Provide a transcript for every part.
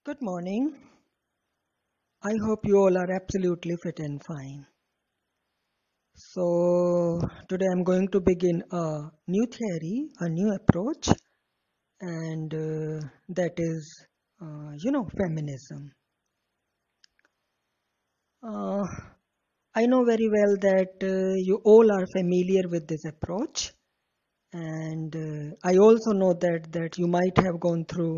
Good morning. I hope you all are absolutely fit and fine. So, today I'm going to begin a new theory, a new approach, and that is, feminism. Uh, I know very well that you all are familiar with this approach, and I also know that you might have gone through,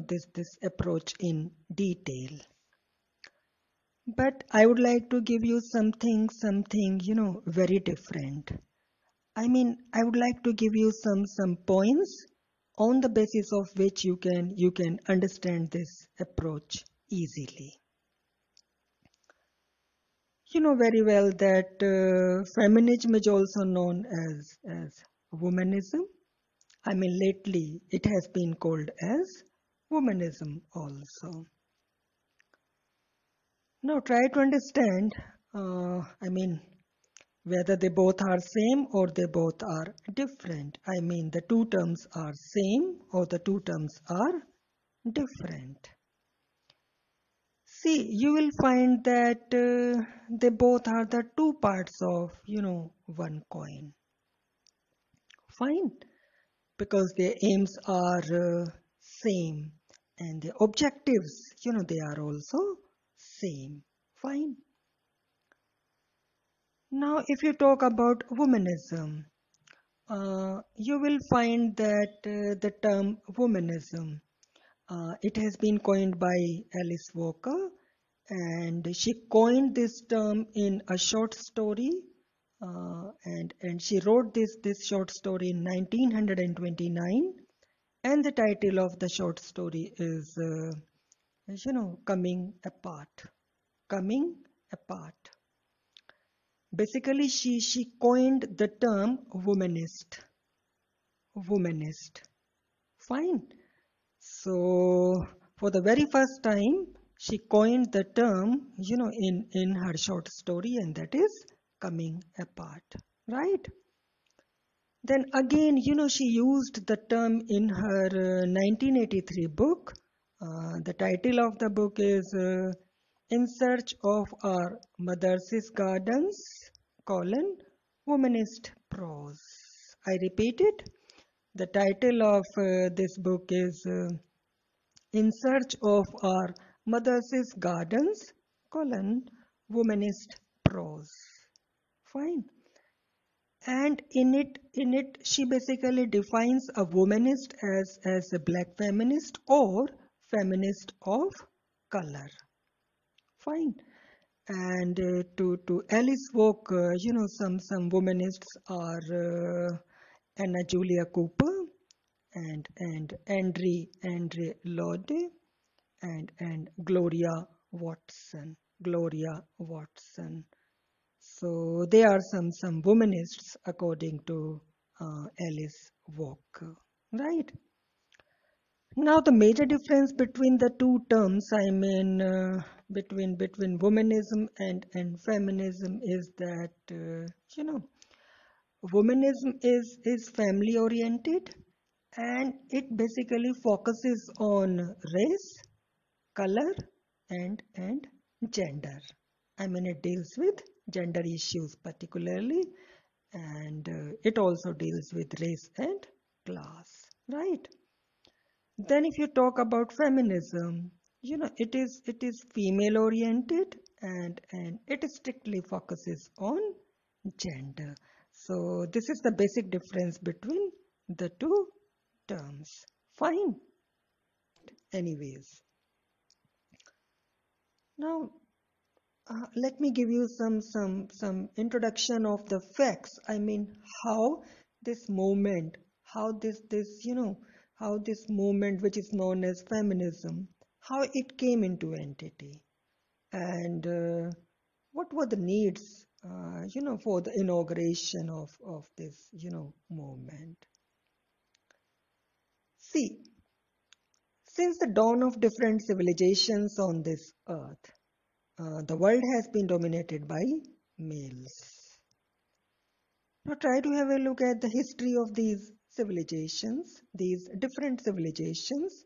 this approach in detail. But I would like to give you something, very different. I would like to give you some points on the basis of which you can understand this approach easily. You know very well that feminism is also known as womanism. Lately it has been called as womanism also. Now try to understand. Whether they both are same or they both are different. The two terms are same or the two terms are different. See, you will find that they both are the two parts of, one coin. Fine, because their aims are same and the objectives, they are also same. Fine. Now, if you talk about womanism, you will find that the term womanism, it has been coined by Alice Walker, and she coined this term in a short story, and she wrote this short story in 1929, and the title of the short story is, Coming Apart. Coming Apart. Basically, she coined the term womanist. Womanist. Fine. So, for the very first time, she coined the term, in her short story, and that is coming apart. Right? Then again, she used the term in her 1983 book. The title of the book is In Search of Our Mother's Gardens, Womanist Prose. I repeat it. The title of this book is In Search of Our Mother's Gardens, Womanist Prose. Fine. And in it, she basically defines a womanist as a black feminist or feminist of color. Fine. And to Alice Walker, some womanists are Anna Julia Cooper and Andre Lorde and Gloria Watson. So they are some womanists according to Alice Walker, right? Now the major difference between the two terms, between womanism and feminism is that womanism is family oriented, and it basically focuses on race, color, and gender. It deals with gender issues particularly, and it also deals with race and class, right? Then if you talk about feminism, it is female oriented, and it strictly focuses on gender. So this is the basic difference between the two terms. Fine. Anyways, now let me give you some introduction of the facts. How this movement, how how this movement, which is known as feminism, how it came into entity, and what were the needs, for the inauguration of this, movement. See, since the dawn of different civilizations on this earth, the world has been dominated by males. Now try to have a look at the history of these civilizations, these different civilizations,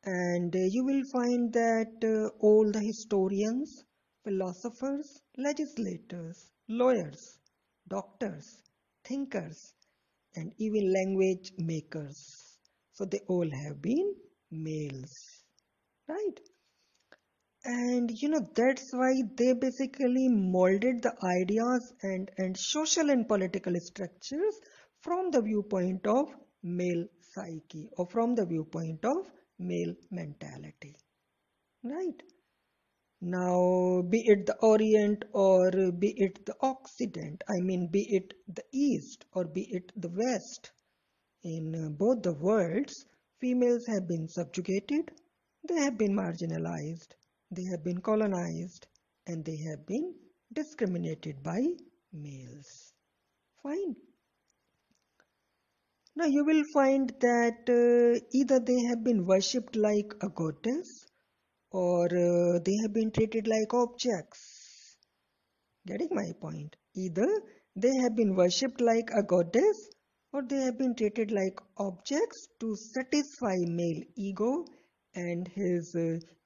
And you will find that all the historians, philosophers, legislators, lawyers, doctors, thinkers, and even language makers. So they all have been males, right? And that's why they basically molded the ideas and social and political structures from the viewpoint of male psyche or from the viewpoint of male mentality, right? Now, be it the Orient or be it the Occident, I mean, be it the East or be it the West, in both the worlds, females have been subjugated, they have been marginalized, they have been colonized, and they have been discriminated by males. Fine. Now you will find that either they have been worshipped like a goddess or they have been treated like objects. Getting my point? Either they have been worshipped like a goddess or they have been treated like objects to satisfy male ego and his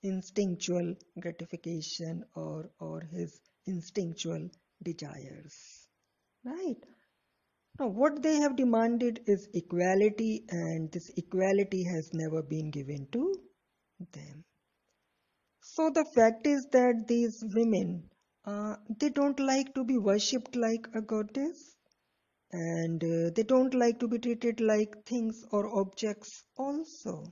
instinctual gratification or his instinctual desires. Right? Now, what they have demanded is equality, and this equality has never been given to them. So the fact is that these women, they don't like to be worshipped like a goddess, and they don't like to be treated like things or objects also.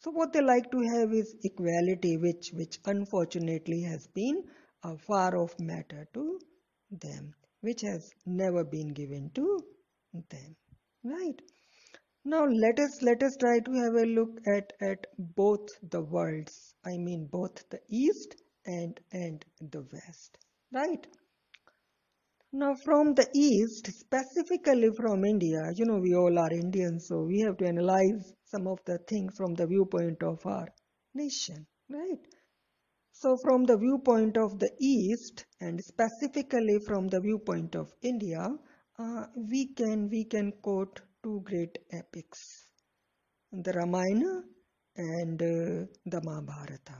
So what they like to have is equality, which unfortunately has been a far off matter to them, which has never been given to them. Right? Now let us try to have a look at both the worlds. I mean both the East and the West. Right? Now from the East, specifically from India, we all are Indians, so we have to analyze some of the things from the viewpoint of our nation. Right? So from the viewpoint of the East and specifically from the viewpoint of India, we can quote two great epics, the Ramayana and the Mahabharata.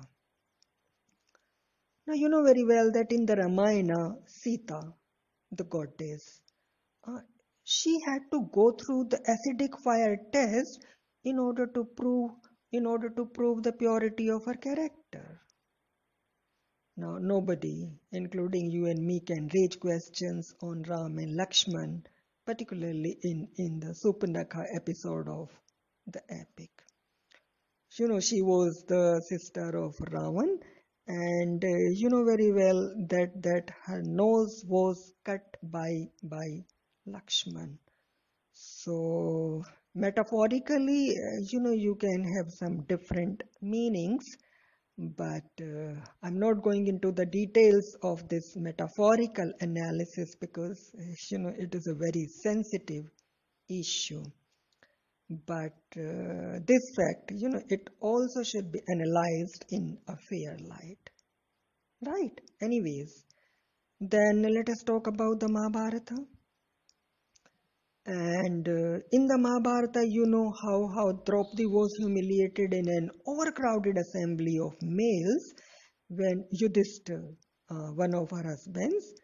Now you know very well that in the Ramayana, Sita, the goddess, uh, she had to go through the acidic fire test in order to prove the purity of her character. Now nobody, including you and me, can raise questions on Ram and Lakshman, particularly in the Supernakha episode of the epic. She was the sister of Ravan, and you know very well that her nose was cut by Lakshman. So metaphorically, you can have some different meanings, but I'm not going into the details of this metaphorical analysis because it is a very sensitive issue. But this fact, it also should be analyzed in a fair light. Right? Anyways, then let us talk about the Mahabharata. And in the Mahabharata, you know how Draupadi was humiliated in an overcrowded assembly of males when Yudhishthir, one of her husbands,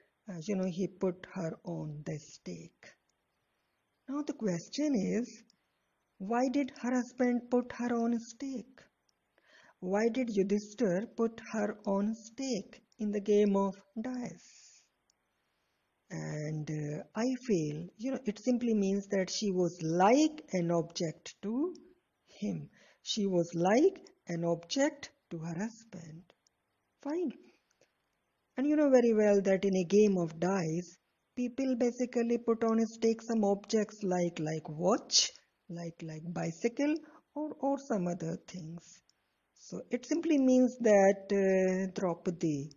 he put her on the stake. Now the question is, why did her husband put her on a stake? Why did Yudhishthir put her on stake in the game of dice? And I feel, it simply means that she was like an object to him. She was like an object to her husband. Fine. And you know very well that in a game of dice, people basically put on a stake some objects like watch, like bicycle, or some other things. So it simply means that Draupadi,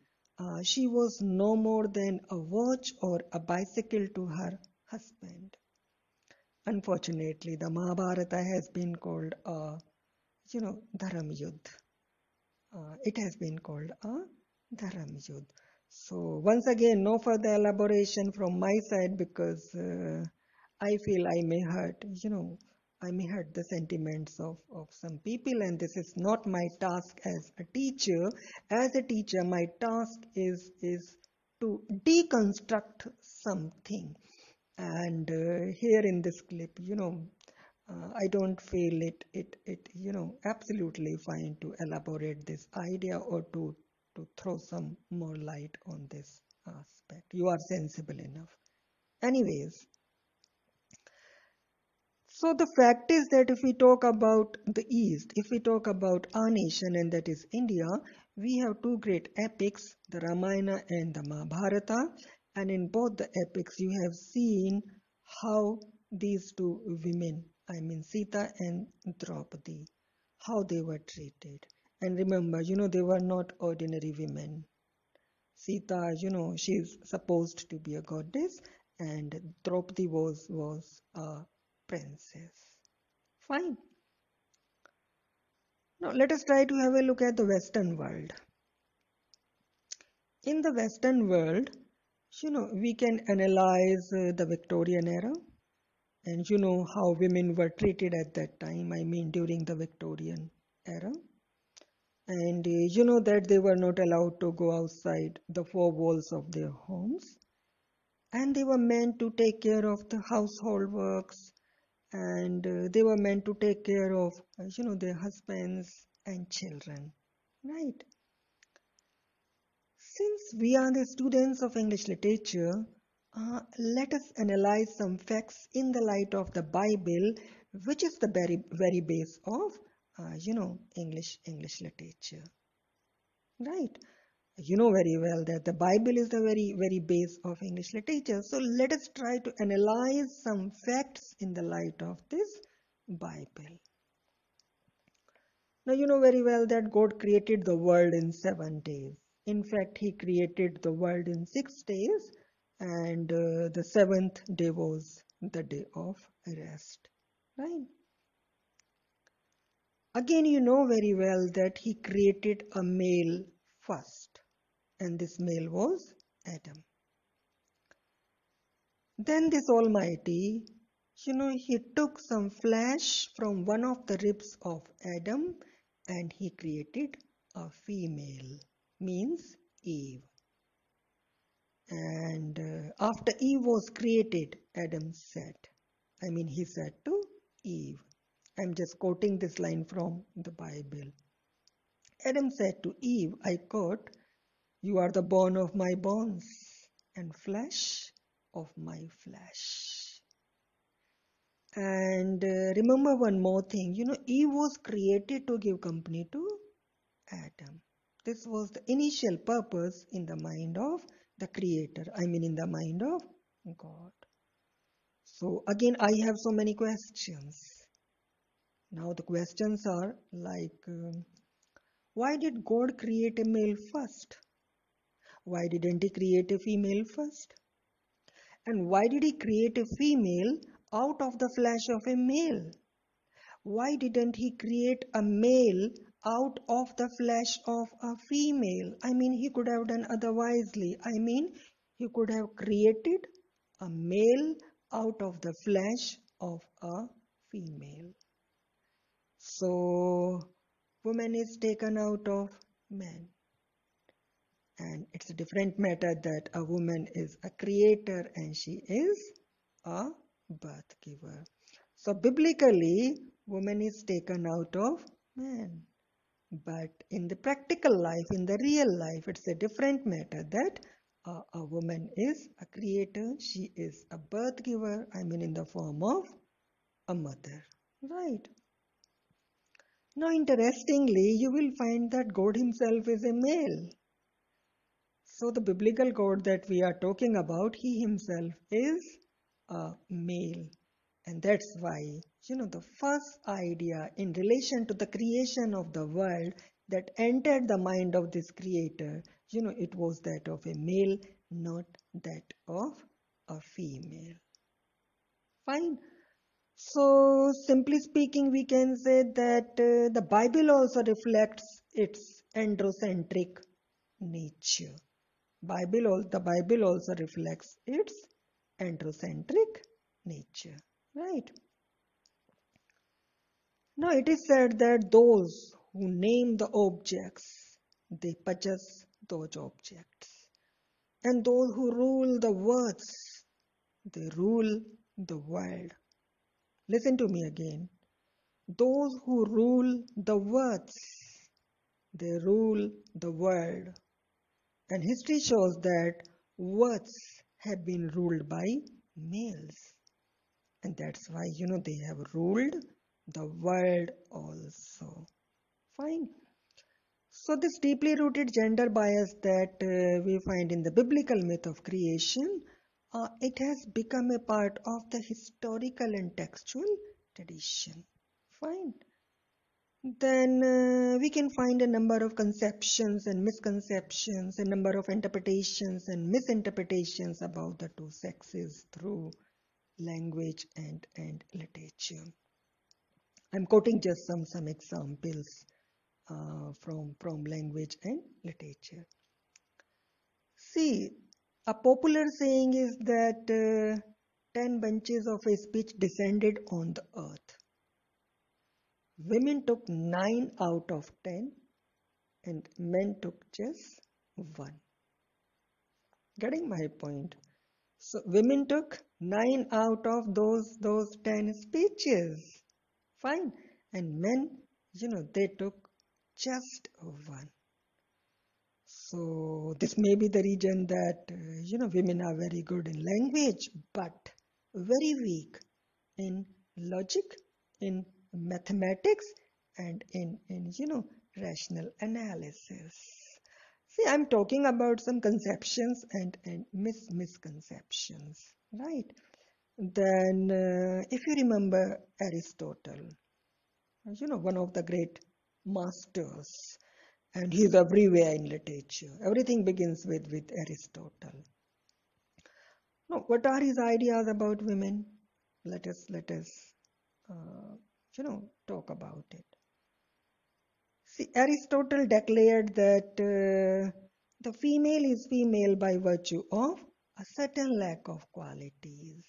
she was no more than a watch or a bicycle to her husband. Unfortunately, the Mahabharata has been called a, Dharam Yudh. It has been called a Dharam Yudh. So once again, no further elaboration from my side because I feel I may hurt, I may hurt the sentiments of some people, and this is not my task as a teacher. As a teacher, my task is to deconstruct something. And here in this clip, I don't feel it absolutely fine to elaborate this idea or to throw some more light on this aspect. You are sensible enough. Anyways, so the fact is that if we talk about the East, if we talk about our nation, and that is India, we have two great epics, the Ramayana and the Mahabharata. And in both the epics, you have seen how these two women, I mean Sita and Draupadi, how they were treated. And remember, they were not ordinary women. Sita, she's supposed to be a goddess, and Draupadi was a princess. Fine. Now let us try to have a look at the Western world. In the Western world, we can analyze the Victorian era, and how women were treated at that time. I mean, during the Victorian era. And that they were not allowed to go outside the four walls of their homes. And they were meant to take care of the household works, and they were meant to take care of their husbands and children, right? Since we are the students of English literature, let us analyze some facts in the light of the Bible, which is the very base of English literature, right? You know very well that the Bible is the very base of English literature. So let us try to analyze some facts in the light of this Bible. Now you know very well that God created the world in 7 days. In fact, He created the world in 6 days, and the seventh day was the day of rest. Right? Again, you know very well that He created a male first, and this male was Adam. Then this Almighty, He took some flesh from one of the ribs of Adam, and He created a female, means Eve. And after Eve was created, Adam said, he said to Eve, I'm just quoting this line from the Bible. Adam said to Eve, I quote, you are the bone of my bones and flesh of my flesh. And remember one more thing, Eve was created to give company to Adam. This was the initial purpose in the mind of the Creator, in the mind of God. So again, I have so many questions. Now the questions are like, why did God create a male first? Why didn't He create a female first? And why did He create a female out of the flesh of a male? Why didn't He create a male out of the flesh of a female? He could have done otherwisely. He could have created a male out of the flesh of a female. So, woman is taken out of man. And it's a different matter that a woman is a creator and she is a birth giver. So biblically, woman is taken out of man. But in the practical life, in the real life, it's a different matter that a woman is a creator, she is a birth giver, in the form of a mother. Right. Now, interestingly, you will find that God Himself is a male. So the biblical God that we are talking about, He Himself is a male. And that's why, the first idea in relation to the creation of the world that entered the mind of this creator, it was that of a male, not that of a female. Fine. So, simply speaking, we can say that the Bible also reflects its androcentric nature. The Bible also reflects its androcentric nature, right? Now it is said that those who name the objects, they possess those objects. And those who rule the words, they rule the world. Listen to me again. Those who rule the words, they rule the world. And history shows that words have been ruled by males. And that's why, they have ruled the world also. Fine. So, this deeply rooted gender bias that we find in the biblical myth of creation, it has become a part of the historical and textual tradition. Fine. Then we can find a number of conceptions and misconceptions, a number of interpretations and misinterpretations about the two sexes through language and literature. I'm quoting just some examples from language and literature. See, a popular saying is that 10 bunches of a speech descended on the earth. Women took 9 out of 10 and men took just 1. Getting my point? So women took 9 out of those 10 speeches. Fine. And men, they took just 1. So this may be the reason that women are very good in language but very weak in logic, in mathematics, and in rational analysis. See, I'm talking about some conceptions and misconceptions, right? Then if you remember Aristotle, one of the great masters, and he's everywhere in literature. Everything begins with Aristotle. Now, what are his ideas about women? Let us talk about it. See, Aristotle declared that the female is female by virtue of a certain lack of qualities.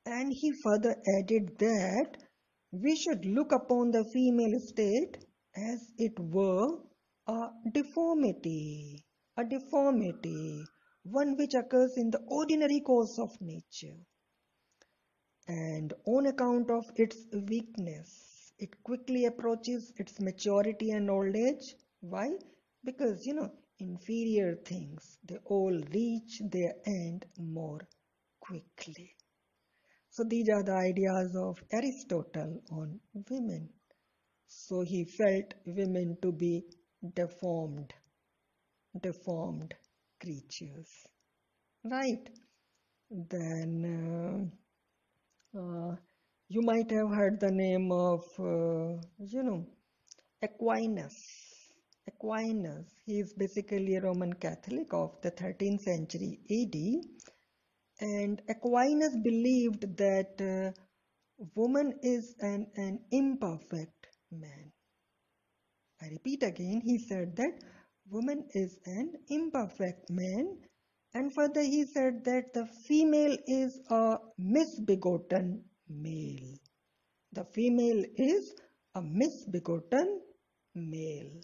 And he further added that we should look upon the female state as it were a deformity, one which occurs in the ordinary course of nature. And on account of its weakness, it quickly approaches its maturity and old age. Why? Because, inferior things, they all reach their end more quickly. So these are the ideas of Aristotle on women. So he felt women to be deformed creatures, right? Then you might have heard the name of Aquinas. He is basically a Roman Catholic of the 13th century AD, and Aquinas believed that woman is an imperfect man. I repeat again, he said that woman is an imperfect man, and further he said that the female is a misbegotten male. The female is a misbegotten male.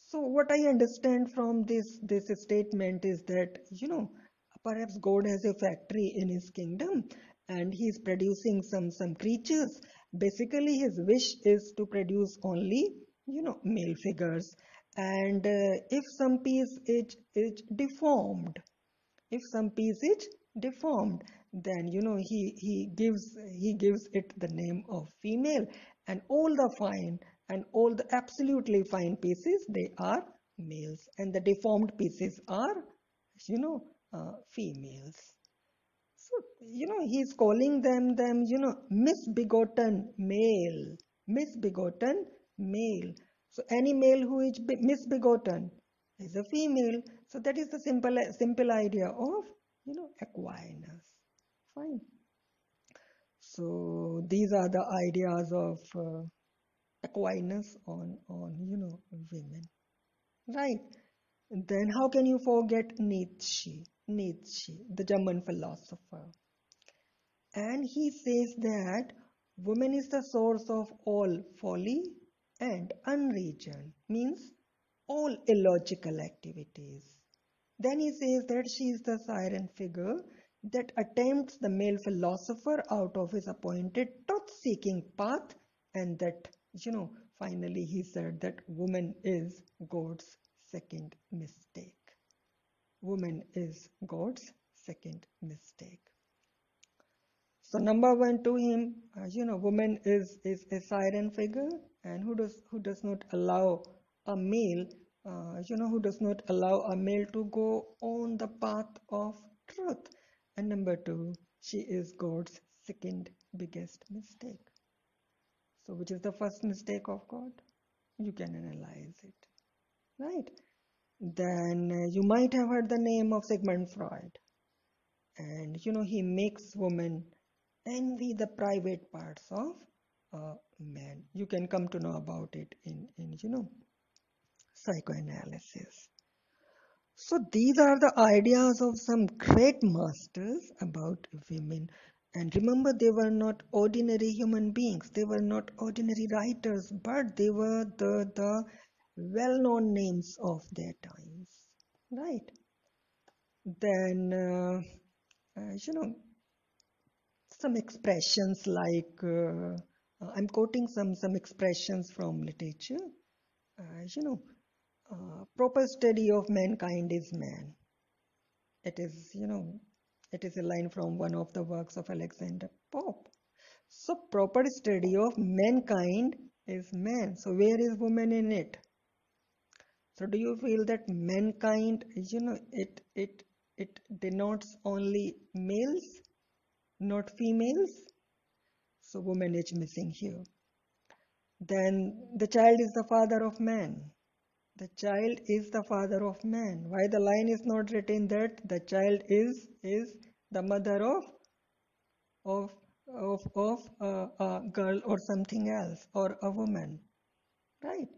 So what I understand from this statement is that, perhaps God has a factory in his kingdom and he's producing some creatures. Basically, his wish is to produce only, male figures. And if some piece is deformed, then he gives it the name of female, and all the absolutely fine pieces, they are males, and the deformed pieces are you know females. So he's calling them misbegotten male. So any male who is misbegotten is a female. So that is the simple idea of Aquinas. Fine. So these are the ideas of Aquinas on women. Right. Then how can you forget Nietzsche, the German philosopher? And he says that Woman is the source of all folly and unreason, means all illogical activities. Then he says that she is the siren figure that attempts the male philosopher out of his appointed truth-seeking path, and that, finally he said that woman is God's second mistake. Woman is God's second mistake. So number one to him, woman is a siren figure, and who does not allow a male, who does not allow a male to go on the path of truth. And number two, she is God's second biggest mistake. So which is the first mistake of God? You can analyze it, right? Then you might have heard the name of Sigmund Freud, and he makes woman envy the private parts of a man. You can come to know about it in psychoanalysis. So these are the ideas of some great masters about women. And remember, they were not ordinary human beings. They were not ordinary writers, but they were the well-known names of their times, right? Then, some expressions like I'm quoting some expressions from literature. Uh, you know, Proper study of mankind is man. It is, it is a line from one of the works of Alexander Pope. So proper study of mankind is man. So where is woman in it? So do you feel that mankind, it denotes only males, not females? So woman is missing here. Then the child is the father of man. The child is the father of man. Why the line is not written that the child is the mother of a girl or something else or a woman, right?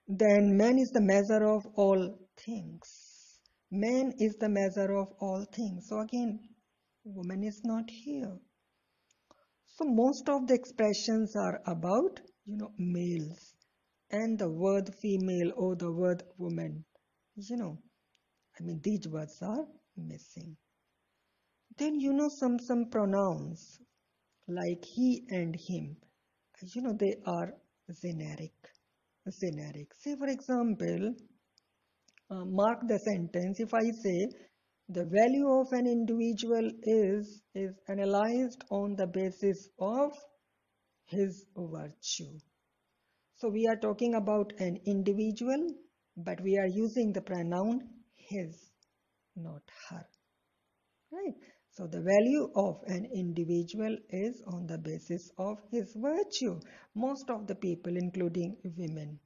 Then man is the measure of all things. Man is the measure of all things. So again, woman is not here. So most of the expressions are about, males, and the word female or the word woman, these words are missing. Then, some pronouns like he and him, they are generic. Generic. Say, for example, mark the sentence. If I say the value of an individual is analyzed on the basis of his virtue. So we are talking about an individual, but we are using the pronoun his, not her, right? So the value of an individual is on the basis of his virtue. Most of the people, including women,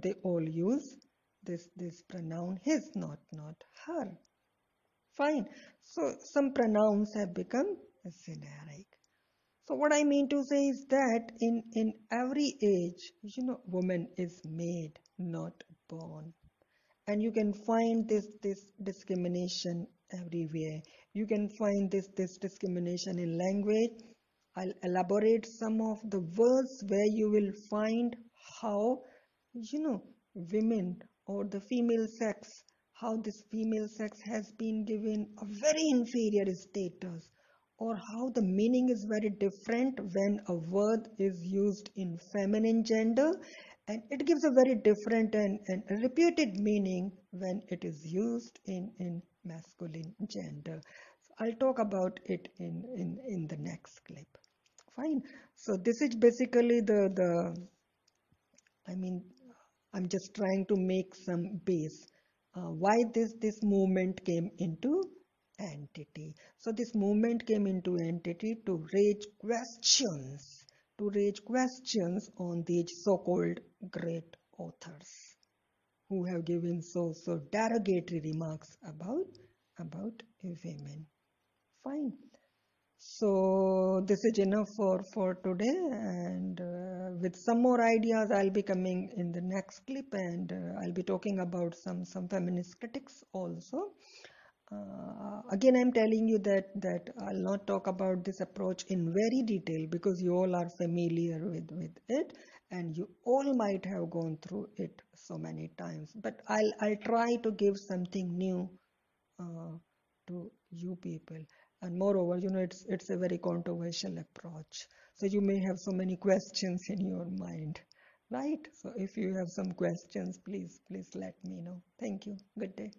they all use this pronoun his, not her. Fine. So some pronouns have become generic. So what I mean to say is that in every age, woman is made, not born. And you can find this discrimination everywhere. You can find this discrimination in language. I'll elaborate some of the words where you will find how, women or the female sex, how this female sex has been given a very inferior status, or how the meaning is very different when a word is used in feminine gender, and it gives a very different and repeated meaning when it is used in masculine gender. So I'll talk about it in the next clip. Fine. So this is basically the I mean, I'm just trying to make some base. Why this movement came into entity. So this movement came into entity to raise questions on these so-called great authors who have given so derogatory remarks about women. Fine. So this is enough for today, and with some more ideas I'll be coming in the next clip, and I'll be talking about some feminist critics also. Again, I'm telling you that I'll not talk about this approach in very detail because you all are familiar with it and you all might have gone through it so many times. But I'll try to give something new uh, to you people. And moreover, it's a very controversial approach. So you may have so many questions in your mind, right? So if you have some questions, please let me know. Thank you. Good day.